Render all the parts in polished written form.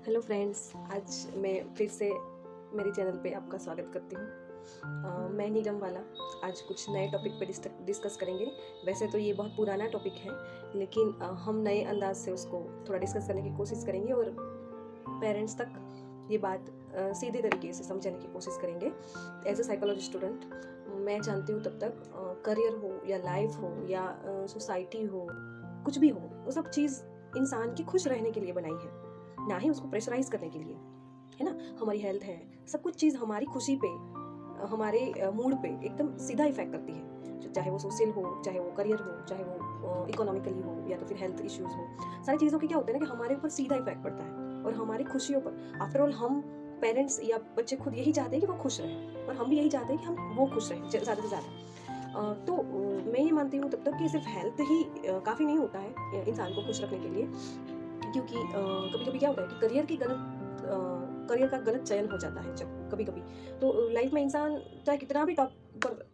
Hello friends, आज मैं फिर से मेरे चैनल पे आपका स्वागत करती हूँ। मैं नीलम वाला आज कुछ नए टॉपिक पे डिस्कस करेंगे। वैसे तो ये बहुत पुराना टॉपिक है, लेकिन हम नए अंदाज से उसको थोड़ा डिस्कस करने की कोशिश करेंगे और पेरेंट्स तक ये बात सीधे तरीके से समझाने की कोशिश करेंगे। एज ए साइकोलॉजी स्टूडेंट मैं जानती हूँ तब तक करियर हो या लाइफ हो या सोसाइटी हो, कुछ भी हो, वो सब चीज़ इंसान की खुश रहने के लिए बनाई है, ना ही उसको प्रेशराइज करने के लिए, है ना। हमारी हेल्थ है, सब कुछ चीज़ हमारी खुशी पे, हमारे मूड पे एकदम सीधा इफेक्ट करती है। चाहे वो सोशल हो, चाहे वो करियर हो, चाहे वो इकोनॉमिकली हो, या तो फिर हेल्थ इश्यूज हो। सारी चीज़ों के क्या होता है ना कि हमारे ऊपर सीधा इफेक्ट पड़ता है और हमारी खुशियों पर। आफ्टर ऑल हम पेरेंट्स या बच्चे खुद यही चाहते हैं कि वो खुश रहें, और हम भी यही चाहते हैं कि हम वो खुश रहें ज़्यादा से ज़्यादा। तो मैं ये मानती हूँ तब तक कि सिर्फ हेल्थ ही काफ़ी नहीं होता है इंसान को खुश रखने के लिए, क्योंकि कभी कभी क्या होता है कि करियर का गलत चयन हो जाता है। जब कभी कभी तो लाइफ में इंसान चाहे कितना भी टॉप पर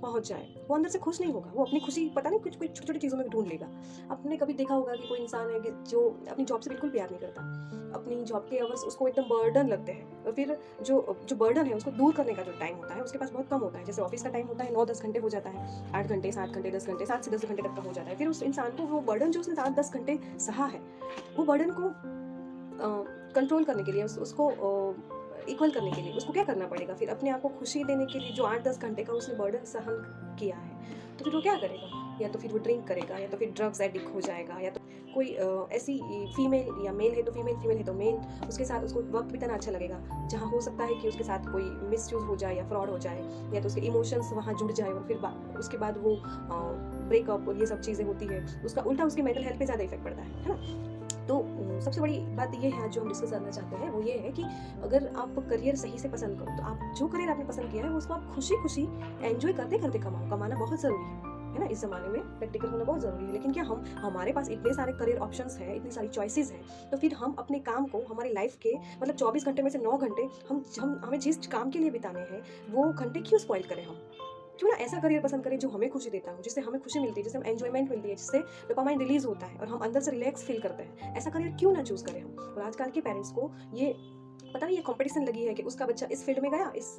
पहुंच जाए, वो अंदर से खुश नहीं होगा। वो अपनी खुशी पता नहीं कुछ कुछ छोटी छोटी चीज़ों में ढूंढ लेगा। आपने कभी देखा होगा कि कोई इंसान है कि जो अपनी जॉब से बिल्कुल प्यार नहीं करता, अपनी जॉब के अवर्स उसको एकदम बर्डन लगते हैं, और फिर जो जो बर्डन है उसको दूर करने का जो टाइम होता है उसके पास बहुत कम होता है। जैसे ऑफिस का टाइम होता है 9-10 घंटे हो जाता है, 8 घंटे 7 घंटे 10 घंटे 7 से 10 घंटे तक का हो जाता है। फिर उस इंसान को वो बर्डन जो उसने 7-10 घंटे सहा है, वो बर्डन को कंट्रोल करने के लिए, उसको इक्वल करने के लिए उसको क्या करना पड़ेगा? फिर अपने आप को खुशी देने के लिए जो 8-10 घंटे का उसने बर्डन सहन किया है, तो फिर वो क्या करेगा? या तो फिर वो ड्रिंक करेगा, या तो फिर ड्रग्स एडिक्ट हो जाएगा, या तो कोई ऐसी फीमेल या मेल है तो फीमेल है तो मेल, उसके साथ उसको वक्त बिताना अच्छा लगेगा जहाँ हो सकता है कि उसके साथ कोई मिसयूज हो जाए या फ्रॉड हो जाए, या तो उसके इमोशंस वहाँ जुड़ जाए, और फिर उसके बाद वो ब्रेकअप और ये सब चीज़ें होती है। उसका उल्टा उसकी मेंटल हेल्थ पे ज़्यादा इफेक्ट पड़ता है ना। तो सबसे बड़ी बात ये है जो हम डिस्कस करना चाहते हैं, वो ये है कि अगर आप करियर सही से पसंद करो, तो आप जो करियर आपने पसंद किया है उसको आप खुशी खुशी एंजॉय करते करते कमाओ। कमाना बहुत ज़रूरी है ना। इस ज़माने में प्रैक्टिकल होना बहुत ज़रूरी है। लेकिन क्या हमारे पास इतने सारे करियर ऑप्शंस हैं, इतनी सारी चॉइसेस हैं, तो फिर हम अपने काम को, हमारी लाइफ के मतलब 24 घंटे में से 9 घंटे हमें जिस काम के लिए बिताने हैं, वो घंटे क्यों स्पॉइल करें? हम क्यों ना ऐसा करियर पसंद करें जो हमें खुशी देता हो, जिससे हमें खुशी मिलती है, जिससे हमें एंजॉयमेंट मिलती है, जिससे डोपामाइन रिलीज होता है और हम अंदर से रिलैक्स फील करते हैं। ऐसा करियर क्यों ना चूज करें हम। और आजकल के पेरेंट्स को ये पता नहीं, ये कंपटीशन लगी है कि उसका बच्चा इस फील्ड में गया, इस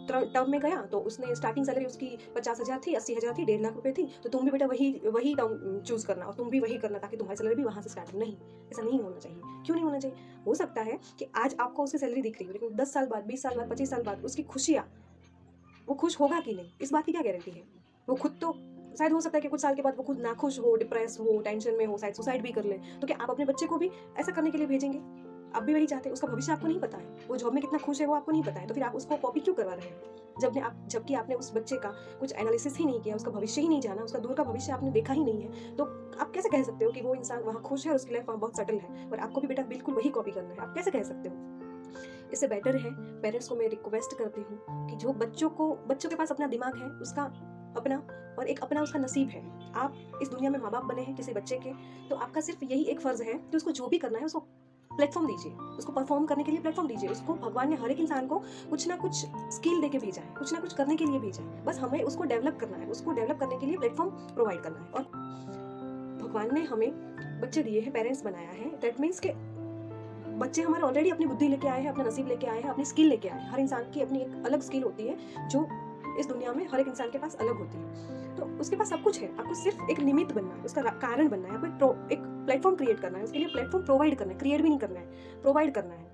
टर्म में गया, तो उसने स्टार्टिंग सैलरी उसकी 50,000 थी, 80,000 थी, 1.5 लाख रुपए थी, तो तुम भी बेटा वही वही टर्म चूज करना और तुम भी वही करना, ताकि तुम्हारी सैलरी भी वहां से स्टार्ट हो। नहीं, ऐसा नहीं होना चाहिए। क्यों नहीं होना चाहिए? हो सकता है कि आज आपको उसकी सैलरी दिख रही हो, लेकिन 10 साल बाद, 20 साल बाद, 25 साल बाद उसकी खुशियाँ, वो खुश होगा कि नहीं, इस बात की क्या गारंटी है? वो खुद तो शायद हो सकता है कि कुछ साल के बाद वो खुद नाखुश हो, डिप्रेस हो, टेंशन में हो, शायद सुसाइड भी कर ले। तो क्या आप अपने बच्चे को भी ऐसा करने के लिए भेजेंगे? आप भी वही चाहते हैं? उसका भविष्य आपको नहीं पता है, वो जॉब में कितना खुश है वो आपको नहीं पता है, तो फिर आप उसको कॉपी क्यों करवा रहे हैं? जबकि आपने उस बच्चे का कुछ एनालिसिस ही नहीं किया, उसका भविष्य ही नहीं जाना, उसका दूर का भविष्य आपने देखा ही नहीं है, तो आप कैसे कह सकते हो कि वो इंसान वहाँ खुश है और उसकी लाइफ वहाँ बहुत सेटल है, और आपको भी बेटा बिल्कुल वही कॉपी करना है? आप कैसे कह सकते हो? इससे बेटर है, पेरेंट्स को मैं रिक्वेस्ट करती हूँ कि जो बच्चों के पास अपना दिमाग है, उसका अपना, और एक अपना उसका नसीब है। आप इस दुनिया में माँ बाप बने हैं किसी बच्चे के, तो आपका सिर्फ यही एक फर्ज है कि उसको जो भी करना है उसको प्लेटफॉर्म दीजिए, उसको परफॉर्म करने के लिए प्लेटफॉर्म दीजिए। उसको भगवान ने हर एक इंसान को कुछ ना कुछ स्किल देके भेजा है, कुछ ना कुछ करने के लिए भेजा है, बस हमें उसको डेवलप करना है, उसको डेवलप करने के लिए प्लेटफॉर्म प्रोवाइड करना है। और भगवान ने हमें बच्चे दिए हैं, पेरेंट्स बनाया है, दैट मीन्स के बच्चे हमारे ऑलरेडी अपनी बुद्धि लेके आए हैं, अपना नसीब लेके आए हैं, अपनी स्किल लेके आए हैं। हर इंसान की अपनी एक अलग स्किल होती है जो इस दुनिया में हर एक इंसान के पास अलग होती है। तो उसके पास सब कुछ है, आपको सिर्फ एक निमित्त बनना है, उसका कारण बनना है, आपको एक प्लेटफॉर्म क्रिएट करना है, उसके लिए प्लेटफॉर्म प्रोवाइड करना है, क्रिएट भी नहीं करना है, प्रोवाइड करना है।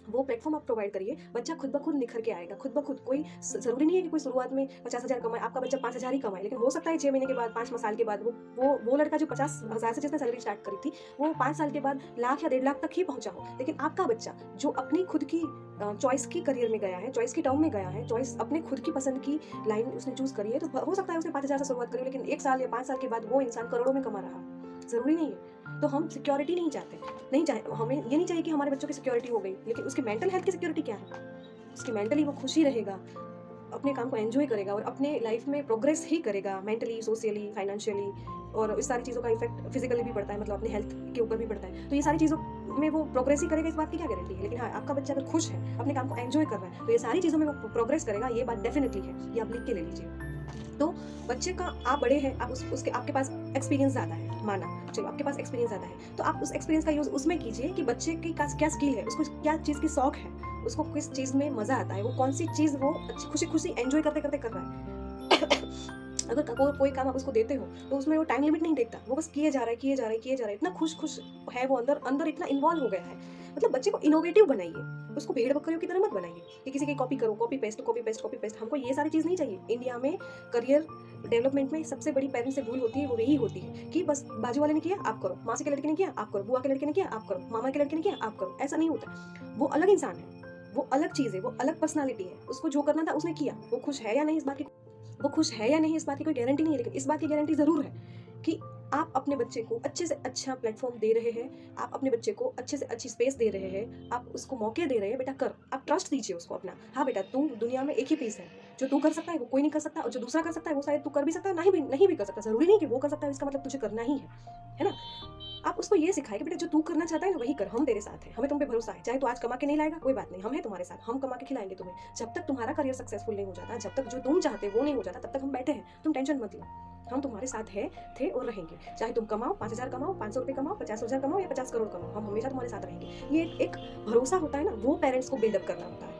वो प्लेटफॉर्म आप प्रोवाइड करिए, बच्चा खुद ब खुद निखर के आएगा, खुद ब खुद। कोई जरूरी नहीं है कि कोई शुरुआत में 50,000 कमाए, आपका बच्चा 5,000 ही कमाए, लेकिन हो सकता है 6 महीने के बाद, 5 साल के बाद वो लड़का जो 50,000 से जिसने सैलरी स्टार्ट करी थी, वो 5 साल के बाद लाख या 1.5 लाख तक ही पहुंचा हो। लेकिन आपका बच्चा जो अपनी खुद की चॉइस की करियर में गया है, चॉइस की टर्म में गया है, चॉइस अपने खुद की पसंद की लाइन उसने चूज करी है, तो हो सकता है उसने 5,000 से शुरुआत करी, लेकिन 1 साल या 5 साल के बाद वो इंसान करोड़ों में कमा रहा। जरूरी नहीं है। तो हम सिक्योरिटी नहीं चाहते, हमें ये नहीं चाहिए कि हमारे बच्चों की सिक्योरिटी हो गई, लेकिन उसकी मेंटल हेल्थ की सिक्योरिटी क्या है? उसकी मेंटली वो खुशी रहेगा, अपने काम को एंजॉय करेगा और अपने लाइफ में प्रोग्रेस ही करेगा, मेंटली, सोशली, फाइनेंशियली, और इस सारी चीज़ों का इफेक्ट फिजिकली भी पड़ता है, मतलब अपनी हेल्थ के ऊपर भी पड़ता है। तो ये सारी चीज़ों में वो प्रोग्रेस ही करेगा, इस बात की क्या गारंटी है? लेकिन हाँ, आपका बच्चा अगर खुश है, अपने काम को एंजॉय कर रहा है, तो ये सारी चीज़ों में वो प्रोग्रेस करेगा, ये बात डेफिनेटली है, ये आप लिख के ले लीजिए। तो बच्चे का, आप बड़े हैं, आप उसके आपके पास एक्सपीरियंस ज़्यादा है, माना चलो आपके पास एक्सपीरियंस ज़्यादा है, तो आप उस एक्सपीरियंस का यूज़ उसमें कीजिए कि बच्चे की क्या स्किल है, उसको क्या चीज़ की शौक है, उसको किस चीज़ में मज़ा आता है, वो कौन सी चीज़ वो अच्छी खुशी खुशी एंजॉय करते करते कर रहा है। अगर कोई काम आप उसको देते हो तो उसमें वो टाइम लिमिट नहीं देखता, वो बस किए जा रहा है किए जा रहा है किए जा रहा है, इतना खुश खुश है वो, अंदर अंदर इतना इन्वॉल्व हो गया है। मतलब बच्चे को इनोवेटिव बनाइए, उसको भेड़ बकरियों की तरह मत बनाइए कि किसी की कॉपी करो, copy paste copy paste copy paste. हमको ये सारी चीज़ नहीं चाहिए। इंडिया में करियर डेवलपमेंट में सबसे बड़ी पेरेंट्स से भूल होती है, वो यही होती है कि बस बाजू वाले ने किया आप करो, मासी के लड़के ने किया आप करो, बुआ के लड़के ने किया आप करो, मामा के लड़के ने किया आप करो। ऐसा नहीं होता। वो अलग इंसान है, वो अलग चीज़ है, वो अलग पर्सनालिटी है। उसको जो करना था उसने किया। वो खुश है या नहीं इस बात की कोई गारंटी नहीं है, लेकिन इस बात की गारंटी ज़रूर है कि आप अपने बच्चे को अच्छे से अच्छा प्लेटफॉर्म दे रहे हैं, आप अपने बच्चे को अच्छे से अच्छी स्पेस दे रहे हैं, आप उसको मौके दे रहे हैं। बेटा कर, आप ट्रस्ट दीजिए उसको अपना। हाँ बेटा, तू दुनिया में एक ही पीस है, जो तू कर सकता है वो कोई नहीं कर सकता, और जो दूसरा कर सकता है वो शायद तू कर भी सकता है, नहीं भी कर सकता। ज़रूरी नहीं कि वो कर सकता है इसका मतलब तुझे करना ही है ना। आप उसको ये सिखाए कि बेटा जो तू करना चाहता है ना वही कर, हम तेरे साथ हैं, हमें तुम पे भरोसा है। चाहे तू आज कमा के नहीं लाएगा कोई बात नहीं, हम हैं तुम्हारे साथ, हम कमा के खिलाएंगे तुम्हें। जब तक तुम्हारा करियर सक्सेसफुल नहीं हो जाता, जब तक जो तुम चाहते वो नहीं हो जाता, तब तक हम बैठे हैं, तुम टेंशन मत लो। हम तुम्हारे साथ है, थे और रहेंगे। चाहे तुम कमाओ 5,000 कमाओ, 500 रुपये कमाओ, 50,000 कमाओ या 50 करोड़ कमाओ, हम हमेशा तुम्हारे साथ रहेंगे। ये एक भरोसा होता है ना, वो पेरेंट्स को बिल्डअप करना होता है।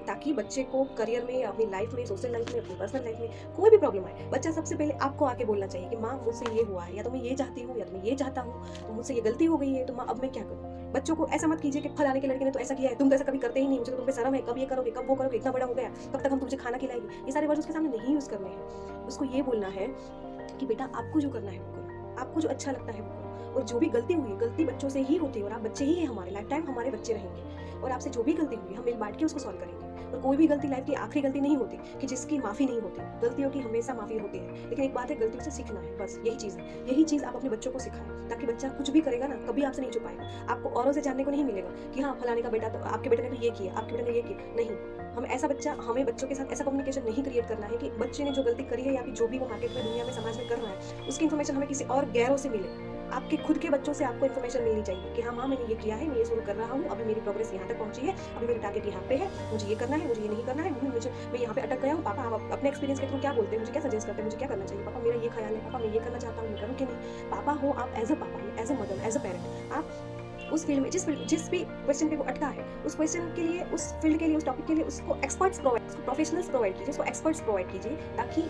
ताकि बच्चे को करियर में, अपनी लाइफ में, सोशल लाइफ में, अपनी पर्सनल लाइफ में कोई भी प्रॉब्लम आए, बच्चा सबसे पहले आपको आके बोलना चाहिए कि माँ मुझसे ये हुआ है, या तो मैं ये चाहती हूँ, या तो मैं ये चाहता हूँ, तो मुझसे ये गलती हो गई है, तो माँ अब मैं क्या करूँ। बच्चों को ऐसा मत कीजिए कि फलाने के लड़के ने तो ऐसा किया है, तुम तो ऐसा कभी करते ही नहीं, मुझे तो तुम पे शर्म है, कब ये करोगे, कब वो करोगे, इतना बड़ा हो गया, कब तक हम तुझे खाना खिलाएंगे। ये सारे वर्ड उसके सामने नहीं यूज़ करने हैं। उसको ये बोलना है कि बेटा आपको जो करना है वो करो, आपको जो अच्छा लगता है वो करो, और जो भी गलती हुई है, गलती बच्चों से ही होती है, और आप बच्चे ही हैं, हमारे लाइफ टाइम हमारे बच्चे रहेंगे, और आपसे जो भी गलती हुई हम मिल बांट के उसको सॉल्व करेंगे। और कोई भी गलती लाइफ की आखिरी गलती नहीं होती कि जिसकी माफ़ी नहीं होती। गलतियों की हमेशा माफ़ी होती है, लेकिन एक बात है, गलतियों से सीखना है, बस यही चीज़ है। यही चीज़ आप अपने बच्चों को सिखाएं, ताकि बच्चा कुछ भी करेगा ना, कभी आपसे नहीं छुपाएगा। आपको औरों से जानने को नहीं मिलेगा कि हाँ फलाने का बेटा, तो आपके बेटे ने तो ये किया, आपके बेटे ने ये किया। नहीं, हमें बच्चों के साथ ऐसा कम्युनिकेशन नहीं क्रिएट करना है कि बच्चे ने जो गलती करी है, या फिर जो भी वो मार्केट में, दुनिया में, समाज में कर रहा है, उसकी इन्फॉर्मेशन हमें किसी और गैरों से मिले। आपके खुद के बच्चों से आपको इन्फॉर्मेशन मिलनी चाहिए कि हाँ माँ मैंने ये किया है, मैं ये शुरू कर रहा हूँ, अभी मेरी प्रोग्रेस यहाँ तक पहुँची है, अभी मेरी टारगेट यहाँ पे है, मुझे ये करना है, मुझे ये नहीं करना है, मैं यहाँ पे अटक गया हूँ। पापा आप अपने एक्सपीरियंस के थ्रू क्या बोलते हैं, मुझे क्या सजेस्ट करते हैं, मुझे क्या करना चाहिए। पापा मेरा ये ख्याल है, पापा मैं ये करना चाहता हूँ, मैं करूँ कि नहीं। पापा हो आप as a papa, as a mother, as a parent, आप उस फील्ड में जिस भी क्वेश्चन पे वो अटका है, उस क्वेश्चन के लिए, उस फील्ड के लिए, उस टॉपिक के लिए उसको प्रोफेशनल्स प्रोवाइड कीजिए, उसको एक्सपर्ट्स प्रोवाइड कीजिए, ताकि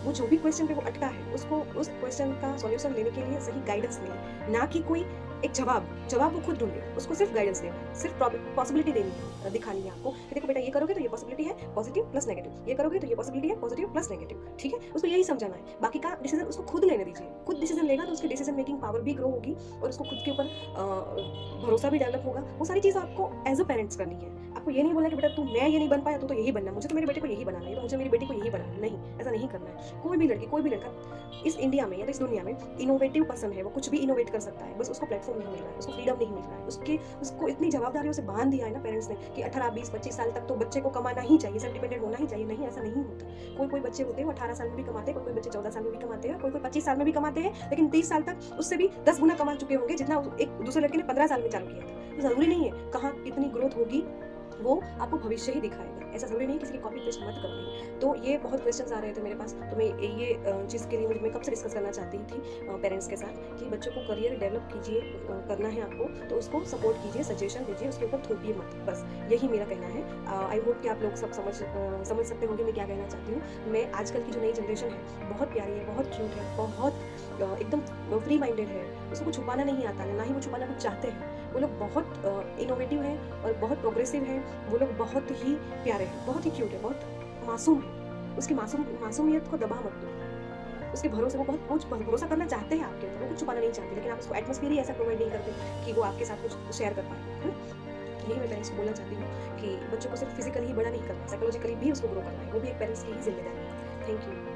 वो जो भी क्वेश्चन पे वो अटका है उसको उस क्वेश्चन का सॉल्यूशन लेने के लिए सही गाइडेंस मिले, ना कि कोई एक जवाब वो खुद ढूंढे। उसको सिर्फ गाइडेंस देना, सिर्फ पॉसिबिलिटी देनी है, दिखानी है आपको कि देखो बेटा ये करोगे तो ये पॉसिबिलिटी है पॉजिटिव प्लस नेगेटिव, ये करोगे तो ये पॉसिबिलिटी है पॉजिटिव प्लस नेगेटिव। ठीक है, उसको यही समझाना है। बाकी का डिसीजन उसको खुद लेने दीजिए। खुद डिसीजन लेगा तो उसकी डिसीजन मेकिंग पावर भी ग्रो होगी, और उसको खुद के ऊपर भरोसा भी डेवलप होगा। वो सारी चीज़ आपको एज अ पेरेंट्स करनी है। आपको ये नहीं बोलना कि बेटा तू, मैं ये नहीं बन पाया तो यही बनना, मुझे तो मेरे बेटे को यही बनाना है, तो मुझे मेरी बेटी को यही बनाना। नहीं, ऐसा नहीं करना है। कोई भी लड़की, कोई भी लड़का इस इंडिया में या तो इस दुनिया में इनोवेटिव पर्सन है, वो कुछ भी इनोवेट कर सकता है, बस उसको प्लेटफॉर्म नहीं मिल रहा है, उसको फ्रीडम नहीं मिल रहा है। उसको इतनी जवाबदारियों से बांध दिया है ना पेरेंट्स ने कि 18, 20, 25 साल तक तो बच्चे को कमाना ही चाहिए, सेल्फ डिपेंडेंट होना ही चाहिए। नहीं, ऐसा नहीं होता। कोई बच्चे होते हैं वो 18 साल में भी कमाते हैं, कोई बच्चे 14 साल में भी कमाते हैं, कोई 25 साल में भी कमाते हैं, लेकिन 30 साल तक उससे भी 10 गुना कमा चुके होंगे जितना एक दूसरे लड़के ने 15 साल में चालू किया था। तो ज़रूरी नहीं है कहाँ कितनी ग्रोथ होगी, वो आपको भविष्य ही दिखाएगा। ऐसा ज़रूरी नहीं किसी की कॉपी पेस्ट मत करनी। तो ये बहुत क्वेश्चंस आ रहे थे मेरे पास, तो मैं ये चीज़ के लिए मैं कब से डिस्कस करना चाहती थी पेरेंट्स के साथ कि बच्चों को करियर डेवलप कीजिए, करना है आपको तो उसको सपोर्ट कीजिए, सजेशन दीजिए, उसके ऊपर थोपिए मत। बस यही मेरा कहना है। आई होप कि आप लोग सब समझ सकते होंगे मैं क्या कहना चाहती हूँ। मैं आजकल की जो नई जनरेशन है बहुत प्यारी है, बहुत क्यूट है, बहुत एकदम फ्री माइंडेड है। उसको छुपाना नहीं आता है, ना ही वो छुपाना कुछ चाहते हैं। वो लोग बहुत इनोवेटिव हैं और बहुत प्रोग्रेसिव हैं। वो लोग बहुत ही प्यारे हैं, बहुत ही क्यूट है, बहुत मासूम है। उसकी मासूमियत को दबा मत दो। उसके भरोसे, वो बहुत कुछ भरोसा करना चाहते हैं आपके ऊपर, वो कुछ छुपाना नहीं चाहते, लेकिन आप उसको एटमॉस्फेयर ही ऐसा प्रोवाइड नहीं करते कि वो आपके साथ कुछ शेयर कर पाए, है ना। यही मैं पेरेंट्स को बोलना चाहती हूँ कि बच्चों को सिर्फ फिजिकली ही बड़ा नहीं करना, साइकोलॉजिकली भी उसको ग्रो करना है। वो भी एक पेरेंट्स की ही जिम्मेदारी है। Thank you.